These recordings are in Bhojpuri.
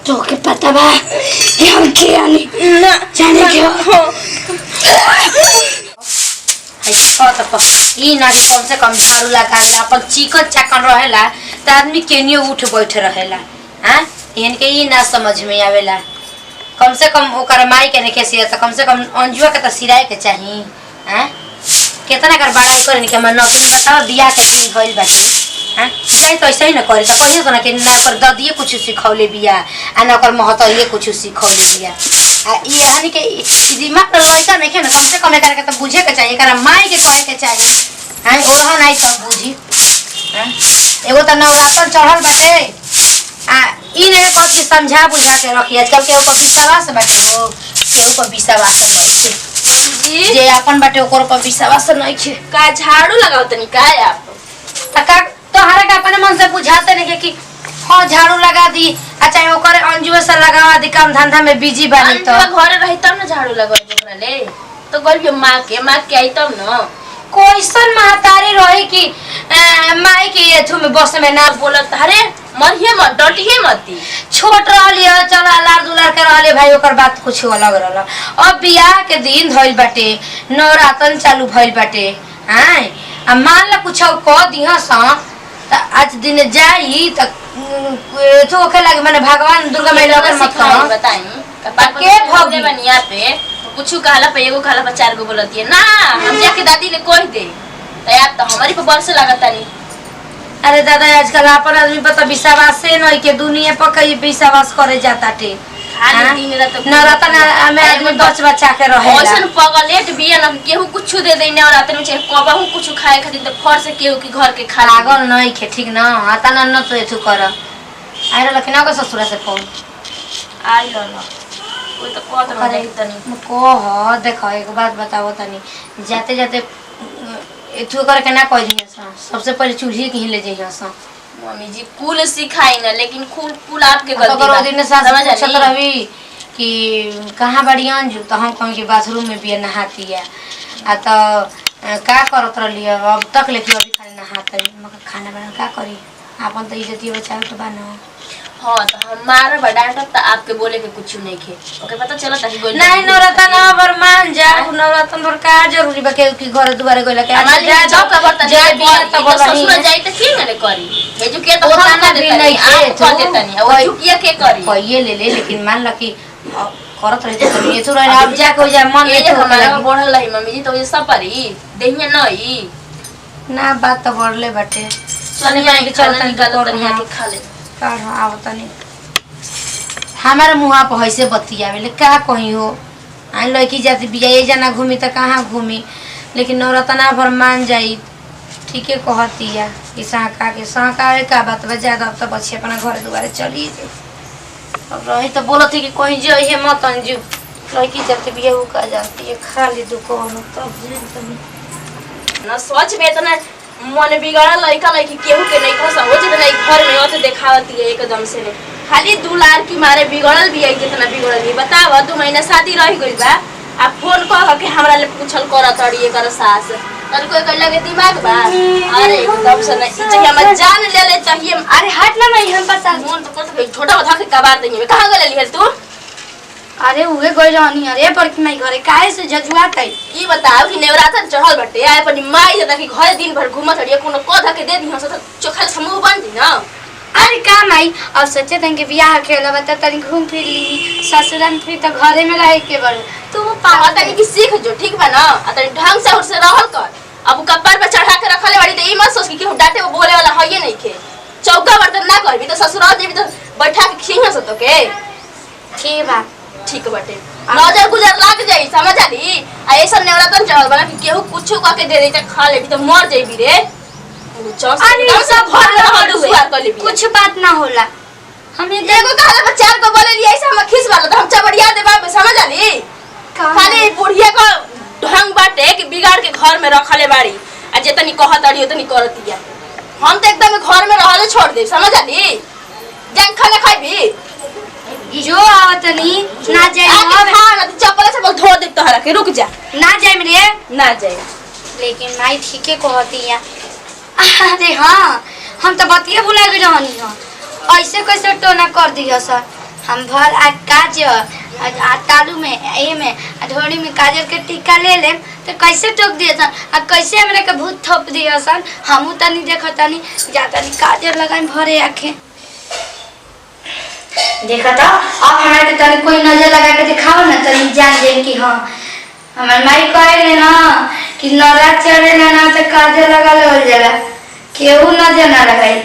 तो के पता बा कि हम के आनी ना जाने के हो ई ना कि कम से कम झाड़ू लगावेला अपन चिकन चाकन रहेला त आदमी केनियो उठ बैठ रहेला। हां इनके ई ना समझ में आवेला। कम से कम ओकर माई के ने कैसे त कम से कम अंजुआ के त सिराय के चाही। हां कितना कर बड़ाई करे के मन नौकरी बताओ बियाह के दिन भइल बाटे। हां चाहे तो ऐसा ही ना करे त कहियो ना कि ना ओकर ददिए कुछ सिखौले बिया आ ना ओकर महतइए कुछ सिखौले बिया। आ ई यानी के दिमाग लइका नहीं के ना कम से कम एकरा के त बुझे के चाहिए एकरा माई के कहे के चाहिए। हां ओरहा नहीं सब बुझी। हां एगो त नवरात्र चढ़ल बाटे आ ई ने कथि समझा बुझा के रखी आजकल के ऊपर विश्वास बाटे हो के ऊपर विश्वास नहीं छे जी जे अपन बाटे ओकर ऊपर विश्वास नहीं छे। का झाड़ू लगाओ तनी का आप का तोहरा के अपने मन से बुझाते नहीं कि हां झाड़ू लगा दी अच्छा ओकर अंजुए से लगावा दी काम धंधा में बिजी बानी तो घरे रही तब ना झाड़ू लगाई ओकरा ले तो गलियो मां के आई तब ना कोइसन महतारी रही कि माई के एथु में बस में ना बोलत अरे मरिए मत डटिए मत छोट रहली चला लार दुलार के रहले भाई ओकर बात कुछ अलग रहल। अब बियाह के दिन धइल बाटे नवरातन चालू भइल बाटे। हां आ मान ला कुछ क दिह स त आज दिन जाई त एथु ओखे लागे माने भगवान दुर्गा माई लगे मत बताई के भगे बनिया पे कुछ कहला पे एगो कहला पे चार गो बोलती है ना हम जाके दादी ने कह दे त आप तो हमारी पे बरस लागत नहीं। अरे दादा आजकल अपन आदमी पर तो विश्वास से नहीं के दुनिया पर कई विश्वास करे जाता टे खाली दिन रात नवरातन में आदमी बच बच्चा के रहेला ओसन पगलेट बिया न केहू कुछ दे देने और रात में चाहे कबहू कुछ खाए खातिर त फर से केहू के घर के खा पागल नहीं खे ठीक ना आता न तो एथु कर आइरा लखना के ससुरा से फोन आई ल कोई तो कहत नहीं तनी को देखो एक बात बताओ तनी जाते जाते एथु कर के ना कह दिया सबसे पहले चूल्हे के ही ले जइया स मम्मी जी कुल सिखाई ना लेकिन कुल आपके गलती बा दिन सास पूछत रही कि कहां बड़ी अंजू तो हम कहूं कि बाथरूम में भी नहाती है आ तो का करत रहली अब तक लेके अभी खाली नहात मगर खाना बना का करी आपन तो इज्जत बचाव के बना। हां तो हमारा बड़ा त आपके बोले के कुछ नहीं खे ओके पता चला ताकि बोल नहीं नवरत्न बर मान जा नवरत्न बर का जरूरी बा के घर दुआरे गइला के हमारी जा जाओ का बर्तन जे बिया त बोलही ससुर जाई त की ने करी हे जो के तो वो हम ताना कर भी देता नहीं नहीं खे, आप कर देता नहीं और चुकिया के करी कहिए ले लेकिन मान ल कि करत रही तो ये तो रहे अब जाके हो जाए मन ये ले तो हमारा बढ़ल रही मम्मी जी तो ये सब परी देहिया नहीं ना बात तो बढ़ले बाटे चल मैं चल निकाल तनी के खा ले का आव तनी हमारे मुहा पे ऐसे बतियावेले का कही हो आ लड़की जाती बिया ये जना घूमी त कहाँ घूमी लेकिन नवरत्ना भर मान जाई ठीके कहती है कि सहका के सहकावे का बात बा ज्यादा अब तो बच्चे अपना घर दुआरे चली अब रही तो बोलत है कि कहीं जो ये मत अंजू लड़की जाती बिया वो का जाती है खाली दुकान तब ना सोच में इतना मन बिगड़ा लड़का लड़की केहू के नहीं खसा हो जितना घर में होते दिखावती है एकदम से नहीं खाली दुलार की मारे बिगड़ल भी है कितना बिगड़ल है बतावा 2 महीना शादी रह गई बा आप फोन कह के हमरा ले पूछल करत अड़ी एकर सास तर कोई कर लगे दिमाग बा अरे एकदम से नहीं चाहिए हम जान ले ले चाहिए अरे हट ना नहीं हम बता मन तो कत छोटा बता के कबार देंगे कहां गले लिहल तू अरे उहे गई रहनी अरे पर कि नहीं घरे काहे से जजुआत है ई बताओ कि नेवरातन चढ़ल बटे आए अपनी माई जदा कि घर दिन भर घूमत हड़िए कोनो कोधा के दे दी हम चोखल समूह बन दी ना अरे काम आई अब सोचे थे कि बियाह खेला बता तनी घूम फिर ली ससुरन फिर तो घरे में रहे के बड़ तू पावा तनी कि सीख जो ठीक बा ना तनी ढंग से उसे रहल कर अब कपार पे चढ़ा के रखले वाली तो ई मत सोच कि डांटे वो बोले वाला है नहीं के चौका बर्तन ना करबी तो ससुराल जेबी तो बैठा के खींच सो तो के ठीक बा ठीक बटे नजर गुजर लाग जाई समझ आली आ ऐसा नेवरातन चढ़ल बना कि केहू कुछो का के दे दे त खा लेबी तो मर जाईबी रे अरे सब घर में रह दुआर कर लेबी कुछ बात ना होला हमें एगो कहला बच्चा को बोले लिया ऐसा हम खिस वाला तो हम चबड़िया देबा समझ आली खाली बुढ़िया को ढंग बाटे कि बिगाड़ के घर में रखले बाड़ी आ जेतनी कहत अड़ी ओतनी करतिया हम तो एकदम घर में रहले छोड़ दे समझ आली जंग खाना खाइबी जो आवतनी ना जाए हां चप्पल से बोल धो दे तोहरा के रुक जा ना जाए रे ना जाए लेकिन माई ठीके कहती है अरे हां हम तो बतिया भुला गई रहनी हां ऐसे कैसे टोना कर दिया सर हम भर आ काजर आ तालू में ए में ढोड़ी में काजर के टीका ले लेम तो कैसे टोक दिए सन आ कैसे हमरा के भूत थोप दिए सन हमू तनी देखतानी जातानी काजर लगाई भरे आखे देखा तो अब हमरा के तनी कोई नजर लगा के दिखाओ ना तनी जान जाए कि हां हमर माई कहले ना कि नवरात्र चढ़े ना तो काजर लगा ले जाला केहू नजर ना लगाई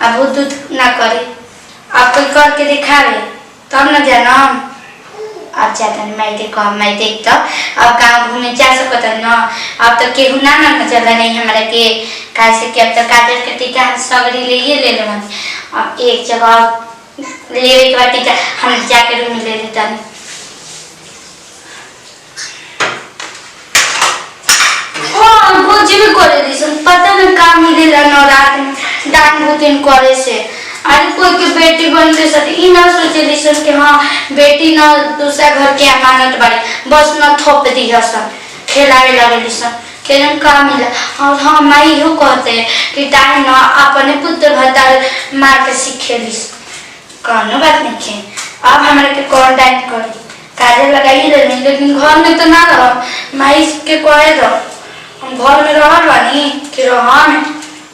आ भूत ना करे आप कोई करके दिखावे तब न जाना अब जाता मैं देखो मैं देख तो अब गाँव घूमने जा सकता न अब तो केहू ना चल नहीं हमारा के कैसे कि अब तो काजर के टीका सगरी ले अब एक जगह ले के बाद टीका हम जाके रूम में ले लेता हाँ भोज भी करे दिसन पता न काम मिलेला नवरात्र में दान भूतिन करे से आज कोई के बेटी बन दे सके ई ना सोचे दिसन कि हां बेटी ना दूसरा घर के अमानत बाड़ी बस न थोप दी हसन खिलावे लगे दिसन केन काम मिला और हां माई हो कहते कि ताई ना अपने पुत्र भतार मार के सिखेलिस कोनो बात नहीं है अब हमरा के कौन डांट करी काजे लगाई ले लेकिन घर में तो ना रह माई के कहे दो हम घर में रहल बानी कि रहन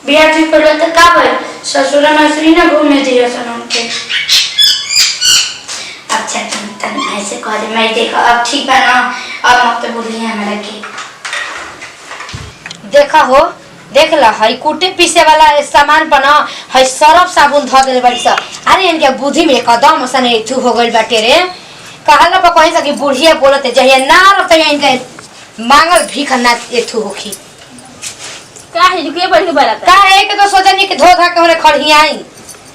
बिया ठीक कर तो का भाई ससुर मसुरी ना घूमने दिया सन उनके अच्छा तन ऐसे कह दे मैं देखो अब ठीक बा ना अब मत बोलिए हमरा के देखा हो देख ला हई कुटे पीसे वाला सामान पर ना हई सरफ साबुन ध देले बाड़ी स अरे इनके बुद्धि में एकदम सने थू हो गइल बाटे रे कहला पर कहीं सकी बुढ़िया बोलते जहिया ना रहते इनके मांगल भीख ना एथू होखी का है के बढ़ के बरात का एक तो सोचनी कि धो धा के हमरे खड़ियाई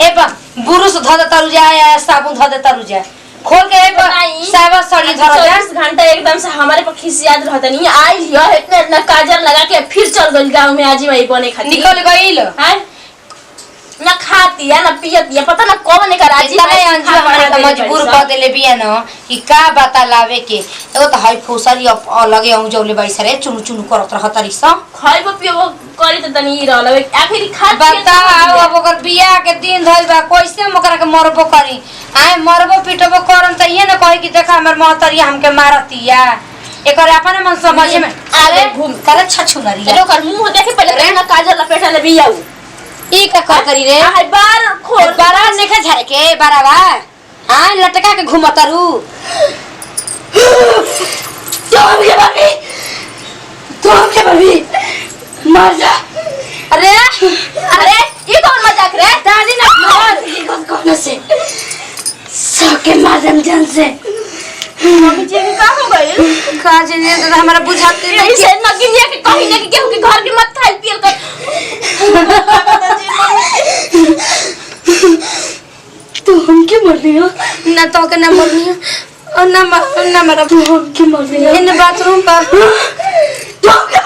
ए बा बुरुस ध दे तरु जाए या साबुन ध दे तरु जाए खोल के ए बा सावा सड़ी धर जा 24 घंटा एकदम से हमारे पर खिसियात रहता नहीं आई लियो इतना इतना काजर लगा के फिर चल गई गांव में आजी माई बने खाती निकल गइल है ना खाती है ना पीती है पता ना कौन का राजी तने अंजू हमारे तो मजबूर कर देले बिया न कि का बता लावे के एगो तो हई फुसरी लगे औ जौले बाई सरे चुनु चुनु करत रह तरी स खाइबो पियो करी त तनी रहल आखिर खा बताओ अब ओकर बिया के दिन धइल बा कैसे मकरा के मरबो करी आए मरबो पिटबो करन त ये न कहे कि देखा हमर महतरिया हमके मारतिया एकर अपन मन समझ में अरे घूम करे छछुनरिया अरे ओकर मुंह देखे पहले ना काजल लपेटा ले बिया ई का कर करी रे हाय बार खोल बारा नेखे झारे के बारावा हां लटका के घुमतरू तुम के भाभी मर जा अरे अरे ये कौन मजाक रे दादी ना मार ये कौन से सके मारम जान से मम्मी जी का हो गई का जने तो हमारा बुझाते नहीं से नगिनिया के कहीं ना कि केहू के घर के मत खाई पियल कर तो हम के मर रही हो ना तो के ना मरनी है और ना मेरा तो हम के मर रही हो इन बाथरूम पर तो के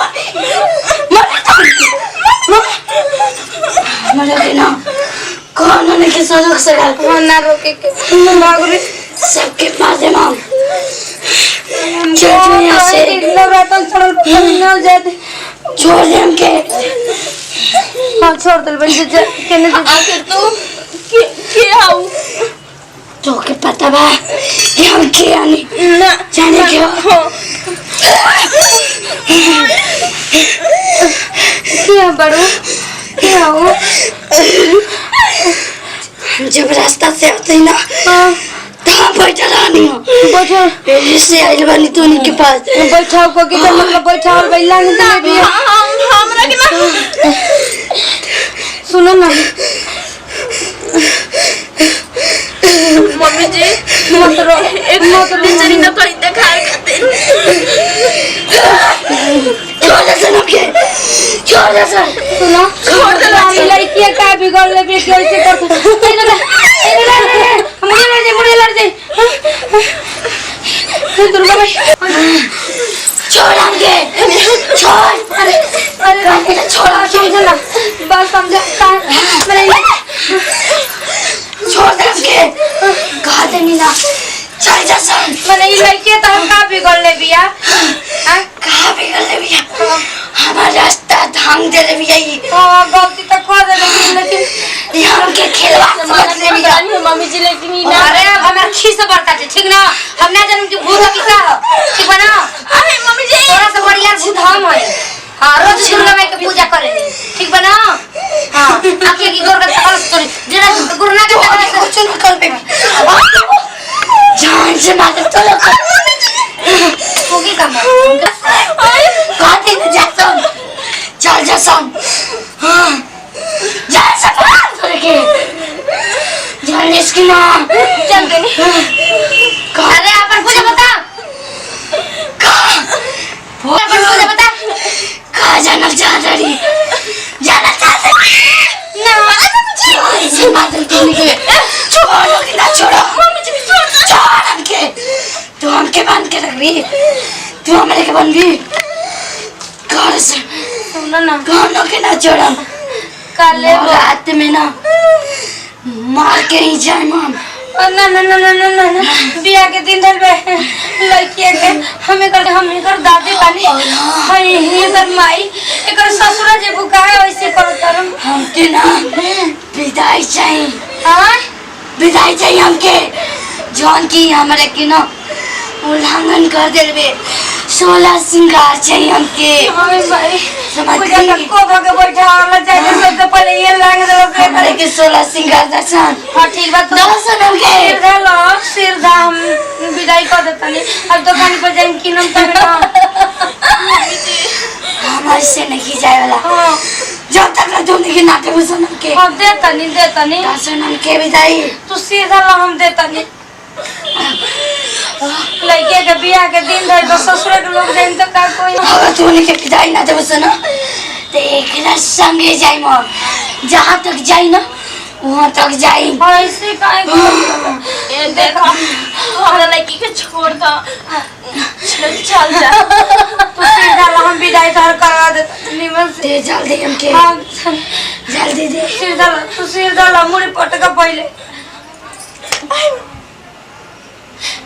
मर गई ना कौन ने के सड़क से वो ना रोके के मागरी सबके पास है मां छोड़ यहाँ से नवरात्र चढ़ल न जाते छोड़ दे हमके हां छोड़ दे बंद केने आखिर तू के आऊ तो के पता बा कि हम के आनी ना जाने के क्या बड़ो क्या हो जब रास्ता से आते ना तहाँ बैठा रहनी हो बैठो ऐसे आइल बानी तो उनके पास बैठाओ को कि मतलब बैठाओ बैला नहीं दे भी हमरा के ना सुनो ना मम्मी जी मत रो एक मत बेचारी ना कहीं दिखाए खातिर छोड़ दे सनम के छोड़ दे सर सुनो छोड़ दे हम लड़की का बिगड़ ले भी कैसे करते मुझे लड़ जाए दुर्गा भाई छोड़ हमके छोड़ अरे अरे छोड़ समझ ना बस समझ मैंने छोड़ दे हमके कहा दे मीना चल जा सर मैंने ये लड़की तो हम का बिगड़ ले बिया कहाँ बिगड़ ले भैया हमारा रास्ता पूरा धांग दे रे भैया हां गलती तो कर दे लेकिन ये हमके खेलवा समझ ले भैया मम्मी जी लेकिन ई ना अरे अब हमार खीस बढ़ता है ठीक ना हम ना जानम कि भूत की का हो ठीक बा ना अरे मम्मी जी तोरा से बढ़िया भूत हम है हां रोज छिल लगा के पूजा करे ठीक बा ना हां आके की गोर का तकल तोरी जरा गुरना के कुछ न कर बे जान से मार तो लोग होगी काम काटे न जासन चल जासन हां जा सब करके जान इसकी ना चल गनी अरे अपन पूजा बता अपन पूजा बता कहाँ जाना चाहता रही जाना चाहता ना ऐसे मादल के लिए छोड़ो कि ना छोड़ो छोड़ हमके तू हमके बांध के रख रही तू हमारे के बन गई घर से सुनो ना गानों के ना छोड़ो काले रात में ना मार के ही जाए माम ना ना ना ना ना ना ना बिया के दिन धर बे लड़की के हमें कर दादी बानी हाय हे कर माई एकर ससुरा जे बुकाए वैसे करो तरम हमके ना विदाई चाहिए हां विदाई चाहिए हमके जौन की हमारे की ना उल्लंघन कर देवे 16 श्रृंगार चाहिए हमके हाय भाई समझ पूजा गई को के बैठा वाला चाहिए सबसे पहले ये लांग दे हमारे के 16 श्रृंगार दर्शन हां ठीक बात दर्शन हमके सिर दा हम विदाई कर देता नहीं अब दुकान पर जाएं कि हम तब ना हमारे से नहीं जाए वाला हां जब तक तुम नहीं नाते बसन हमके हम देता नहीं दर्शन हमके विदाई तू सीधा ला हम देता नहीं लड़के के बियाह के दिन रहे तो ससुर के लोग जाइन तो का कोई अगर तू नहीं के विदाई ना दे बसन तो एक संगे जाई मो जहाँ तक जाई ना वहाँ तक जाई ऐसे काहे ए देखो तू हमरा लड़की के छोड़ दो चल जा तू सीधा ला हम विदाई तार करवा दे निमन से दे जल्दी हमके हां जल्दी दे सीधा ला मुड़ी पटका पहले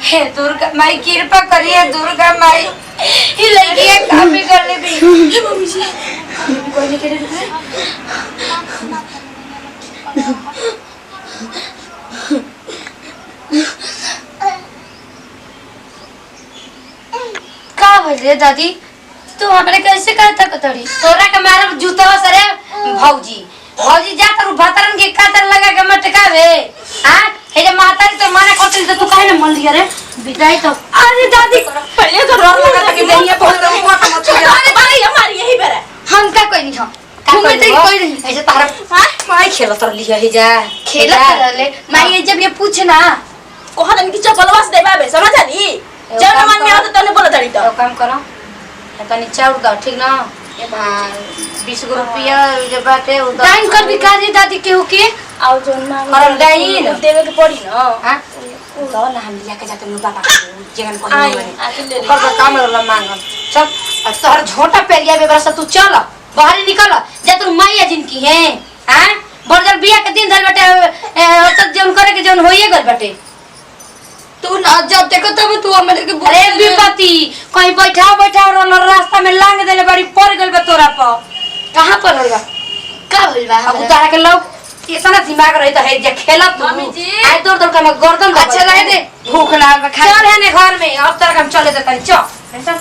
हे दुर्गा माई कृपा करिए दुर्गा माई ये लड़की है काम भी कर ले भी मम्मी जी कोई नहीं करे का भइले दादी तू हमरे कैसे कहता कतरी तोरा के मारब जूता सरे भौजी जा तर भतरन के कातर लगा के मटकावे हां हे जे मातारी तो माने करती तो तू काहे न मन लिया रे विदाई तो अरे दादी पहले तो रोक लगा था कि नहीं है बहुत मोटा मत अरे भाई हमारी यही बेरा हम का कोई नहीं हो तुम तो कोई नहीं ऐसे तारा माई खेल तर लिया ही जा खेला ले माई ये जब ये पूछे ना कोहा दिन की चपलवा से देबाबे समझ आली जब न मन में आतो तने बोलत रही तो काम करो तनी चाउर दो ठीक ना 20 रुपया जे बाटे उ टाइम कर भी काजी दादी के हो के आओ जोन मांग करल डाइन देवे के पड़ी ना हां तो ना हम लिया के जाते नु बाबा जेगन को आई नहीं आके ले ले कर काम वाला मांग चल तोहर झोटा पेरिया में बरसा तू चल बाहर निकल जा तू मैया जिनकी है हां बरजल बिया के दिन धर बेटे तो जोन करे के जोन होइए गल बेटे तू ना जब देखो तब तू हमारे के अरे विपत्ति कहीं बैठाओ रास्ता में लांग देले बड़ी पड़ गल बे तोरा पर कहां पर होगा का होइल बा अब उतारा के लोग इतना दिमाग रही तो है जे खेला तू मम्मी जी। आई दूर दूर का मैं गर्दन अच्छा रहे दे भूख ना खा चल है ने घर में अब तक हम चले देता चल